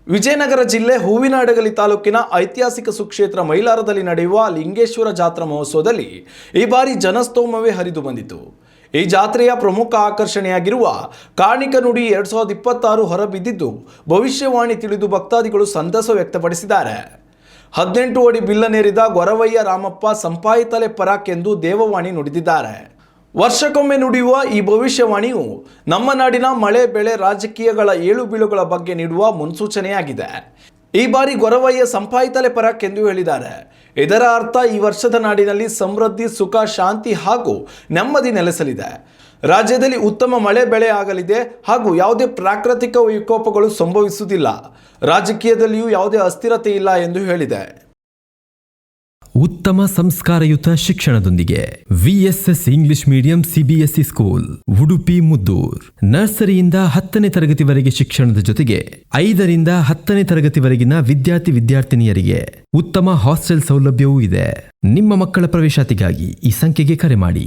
ವಿಜಯನಗರ ಜಿಲ್ಲೆ ಹೂವಿನಹಡಗಲಿ ತಾಲೂಕಿನ ಐತಿಹಾಸಿಕ ಸುಕ್ಷೇತ್ರ ಮೈಲಾರದಲ್ಲಿ ನಡೆಯುವ ಲಿಂಗೇಶ್ವರ ಜಾತ್ರಾ ಮಹೋತ್ಸವದಲ್ಲಿ ಈ ಬಾರಿ ಜನಸ್ತೋಮವೇ ಹರಿದು ಬಂದಿತು. ಈ ಜಾತ್ರೆಯ ಪ್ರಮುಖ ಆಕರ್ಷಣೆಯಾಗಿರುವ ಕಾಣಿಕ ನುಡಿ 2026 ಹೊರಬಿದ್ದಿದ್ದು ಭವಿಷ್ಯವಾಣಿ ತಿಳಿದು ಭಕ್ತಾದಿಗಳು ಸಂತಸ ವ್ಯಕ್ತಪಡಿಸಿದ್ದಾರೆ. 18 ಅಡಿ ಬಿಲ್ಲನೇರಿದ ಗೊರವಯ್ಯ ರಾಮಪ್ಪ ಸಂಪಾಯಿತಲೆ ಪರಾಕ್ ಎಂದು ದೇವವಾಣಿ ನುಡಿದಿದ್ದಾರೆ. ವರ್ಷಕ್ಕೊಮ್ಮೆ ನುಡಿಯುವ ಈ ಭವಿಷ್ಯವಾಣಿಯು ನಮ್ಮ ನಾಡಿನ ಮಳೆ ಬೆಳೆ ರಾಜಕೀಯಗಳ ಏಳು ಬೀಳುಗಳ ಬಗ್ಗೆ ನೀಡುವ ಮುನ್ಸೂಚನೆಯಾಗಿದೆ. ಈ ಬಾರಿ ಗೊರವಯ್ಯ ಸಂಪಾಯಿತಲೆ ಪರಾಕ್ ಎಂದು ಹೇಳಿದ್ದಾರೆ. ಇದರ ಅರ್ಥ ಈ ವರ್ಷದ ನಾಡಿನಲ್ಲಿ ಸಮೃದ್ಧಿ, ಸುಖ, ಶಾಂತಿ ಹಾಗೂ ನೆಮ್ಮದಿ ನೆಲೆಸಲಿದೆ. ರಾಜ್ಯದಲ್ಲಿ ಉತ್ತಮ ಮಳೆ ಬೆಳೆ ಆಗಲಿದೆ ಹಾಗೂ ಯಾವುದೇ ಪ್ರಾಕೃತಿಕ ವಿಕೋಪಗಳು ಸಂಭವಿಸುವುದಿಲ್ಲ. ರಾಜಕೀಯದಲ್ಲಿಯೂ ಯಾವುದೇ ಅಸ್ಥಿರತೆ ಇಲ್ಲ ಎಂದು ಹೇಳಿದೆ. ಉತ್ತಮ ಸಂಸ್ಕಾರಯುತ ಶಿಕ್ಷಣದೊಂದಿಗೆ VSS English medium CBSE school Udupi Muddur. ನರ್ಸರಿಯಿಂದ 10ನೇ ತರಗತಿವರೆಗೆ ಶಿಕ್ಷಣದ ಜೊತೆಗೆ 5ರಿಂದ 10ನೇ ತರಗತಿವರೆಗಿನ ವಿದ್ಯಾರ್ಥಿನಿಯರಿಗೆ ಉತ್ತಮ ಹಾಸ್ಟೆಲ್ ಸೌಲಭ್ಯವೂ ಇದೆ. ನಿಮ್ಮ ಮಕ್ಕಳ ಪ್ರವೇಶಾತಿಗಾಗಿ ಈ ಸಂಖ್ಯೆಗೆ ಕರೆ ಮಾಡಿ.